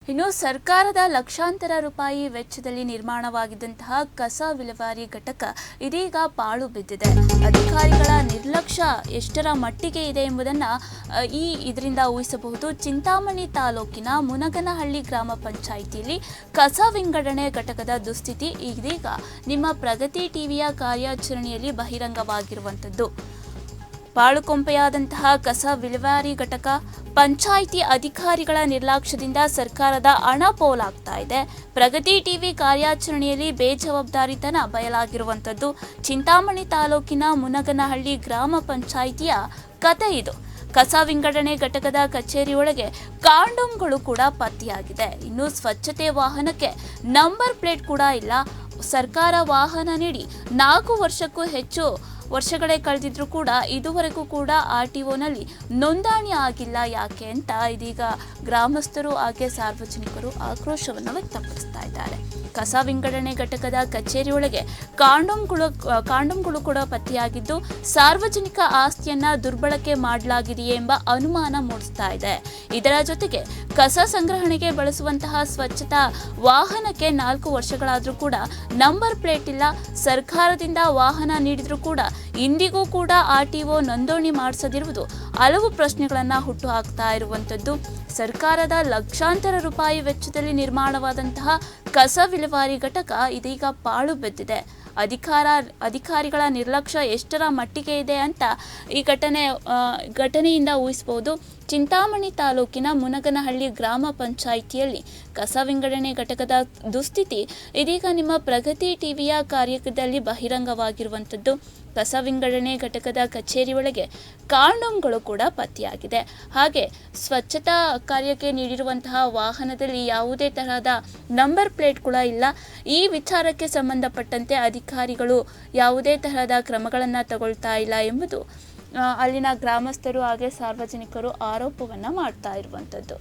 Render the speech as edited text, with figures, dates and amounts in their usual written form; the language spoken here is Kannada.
ಇನ್ನು ಸರ್ಕಾರದ ಲಕ್ಷಾಂತರ ರೂಪಾಯಿ ವೆಚ್ಚದಲ್ಲಿ ನಿರ್ಮಾಣವಾಗಿದ್ದಂತಹ ಕಸ ವಿಲೇವಾರಿ ಘಟಕ ಇದೀಗ ಪಾಳು ಬಿದ್ದಿದೆ. ಅಧಿಕಾರಿಗಳ ನಿರ್ಲಕ್ಷ್ಯ ಎಷ್ಟರ ಮಟ್ಟಿಗೆ ಇದೆ ಎಂಬುದನ್ನು ಇದರಿಂದ ಊಹಿಸಬಹುದು. ಚಿಂತಾಮಣಿ ತಾಲೂಕಿನ ಮುನಗನಹಳ್ಳಿ ಗ್ರಾಮ ಪಂಚಾಯಿತಿಯಲ್ಲಿ ಕಸ ವಿಂಗಡಣೆ ಘಟಕದ ದುಸ್ಥಿತಿ ಇದೀಗ ನಿಮ್ಮ ಪ್ರಗತಿ ಟಿವಿಯ ಕಾರ್ಯಾಚರಣೆಯಲ್ಲಿ ಬಹಿರಂಗವಾಗಿರುವಂಥದ್ದು. ಪಾಳುಕೊಂಪೆಯಾದಂತಹ ಕಸ ವಿಲೇವಾರಿ ಘಟಕ ಪಂಚಾಯಿತಿ ಅಧಿಕಾರಿಗಳ ನಿರ್ಲಕ್ಷ್ಯದಿಂದ ಸರ್ಕಾರದ ಹಣ ಪೋಲಾಗ್ತಾ ಇದೆ. ಪ್ರಗತಿ ಟಿವಿ ಕಾರ್ಯಾಚರಣೆಯಲ್ಲಿ ಬೇಜವಾಬ್ದಾರಿತನ ಬಯಲಾಗಿರುವಂಥದ್ದು. ಚಿಂತಾಮಣಿ ತಾಲೂಕಿನ ಮುನಗನಹಳ್ಳಿ ಗ್ರಾಮ ಪಂಚಾಯಿತಿಯ ಕತೆ ಇದು. ಕಸ ವಿಂಗಡಣೆ ಘಟಕದ ಕಚೇರಿಯೊಳಗೆ ಕಾಂಡೋಮ್ಗಳು ಕೂಡ ಪತ್ತೆಯಾಗಿದೆ. ಇನ್ನು ಸ್ವಚ್ಛತೆ ವಾಹನಕ್ಕೆ ನಂಬರ್ ಪ್ಲೇಟ್ ಕೂಡ ಇಲ್ಲ. ಸರ್ಕಾರ ವಾಹನ ನೀಡಿ 4 ವರ್ಷಕ್ಕೂ ಹೆಚ್ಚು ವರ್ಷಗಳೇ ಕಳೆದಿದ್ರೂ ಕೂಡ ಇದುವರೆಗೂ ಕೂಡ RTOನಲ್ಲಿ ನೋಂದಣಿ ಆಗಿಲ್ಲ. ಯಾಕೆ ಅಂತ ಇದೀಗ ಗ್ರಾಮಸ್ಥರು ಹಾಗೆ ಸಾರ್ವಜನಿಕರು ಆಕ್ರೋಶವನ್ನು ವ್ಯಕ್ತಪಡಿಸ್ತಾ ಇದ್ದಾರೆ. ಕಸ ವಿಂಗಡಣೆ ಘಟಕದ ಕಚೇರಿಯೊಳಗೆ ಕಾಂಡೋಮ್ಗಳು ಕೂಡ ಪತ್ತೆಯಾಗಿದ್ದು ಸಾರ್ವಜನಿಕ ಆಸ್ತಿಯನ್ನ ದುರ್ಬಳಕೆ ಮಾಡಲಾಗಿದೆಯೇ ಎಂಬ ಅನುಮಾನ ಮೂಡಿಸ್ತಾ ಇದೆ. ಇದರ ಜೊತೆಗೆ ಕಸ ಸಂಗ್ರಹಣೆಗೆ ಬಳಸುವಂತಹ ಸ್ವಚ್ಛತಾ ವಾಹನಕ್ಕೆ 4 ವರ್ಷಗಳಾದರೂ ಕೂಡ ನಂಬರ್ ಪ್ಲೇಟ್ ಇಲ್ಲ. ಸರ್ಕಾರದಿಂದ ವಾಹನ ನೀಡಿದ್ರೂ ಕೂಡ ಇಂದಿಗೂ ಕೂಡ RTO ನೋಂದಣಿ ಮಾಡಿಸದಿರುವುದು ಹಲವು ಪ್ರಶ್ನೆಗಳನ್ನು ಹುಟ್ಟುಹಾಕ್ತಾ ಇರುವಂಥದ್ದು. ಸರ್ಕಾರದ ಲಕ್ಷಾಂತರ ರೂಪಾಯಿ ವೆಚ್ಚದಲ್ಲಿ ನಿರ್ಮಾಣವಾದಂತಹ ಕಸ ವಿಲೇವಾರಿ ಘಟಕ ಇದೀಗ ಪಾಳು ಬಿದ್ದಿದೆ. ಅಧಿಕಾರಿಗಳ ನಿರ್ಲಕ್ಷ್ಯ ಎಷ್ಟರ ಮಟ್ಟಿಗೆ ಇದೆ ಅಂತ ಈ ಘಟನೆಯಿಂದ ಊಹಿಸಬಹುದು. ಚಿಂತಾಮಣಿ ತಾಲೂಕಿನ ಮುನಗನಹಳ್ಳಿ ಗ್ರಾಮ ಪಂಚಾಯಿತಿಯಲ್ಲಿ ಕಸ ವಿಂಗಡಣೆ ಘಟಕದ ದುಸ್ಥಿತಿ ಇದೀಗ ನಿಮ್ಮ ಪ್ರಗತಿ ಟಿವಿಯ ಕಾರ್ಯಕ್ರಮದಲ್ಲಿ ಬಹಿರಂಗವಾಗಿರುವಂಥದ್ದು. ಕಸ ವಿಂಗಡಣೆ ಘಟಕದ ಕಚೇರಿ ಒಳಗೆ ಕಾಂಡೋಮ್ಗಳು ಕೂಡ ಪತ್ತೆಯಾಗಿದೆ. ಹಾಗೆ ಸ್ವಚ್ಛತಾ ಕಾರ್ಯಕ್ಕೆ ನೀಡಿರುವಂತಹ ವಾಹನದಲ್ಲಿ ಯಾವುದೇ ತರಹದ ನಂಬರ್ ಪ್ಲೇಟ್ ಕೂಡ ಇಲ್ಲ. ಈ ವಿಚಾರಕ್ಕೆ ಸಂಬಂಧಪಟ್ಟಂತೆ ಅಧಿಕಾರಿಗಳು ಯಾವುದೇ ತರಹದ ಕ್ರಮಗಳನ್ನು ತಗೊಳ್ತಾ ಇಲ್ಲ ಎಂಬುದು ಅಲ್ಲಿನ ಗ್ರಾಮಸ್ಥರು ಹಾಗೆ ಸಾರ್ವಜನಿಕರು ಆರೋಪವನ್ನು ಮಾಡ್ತಾ ಇರುವಂಥದ್ದು.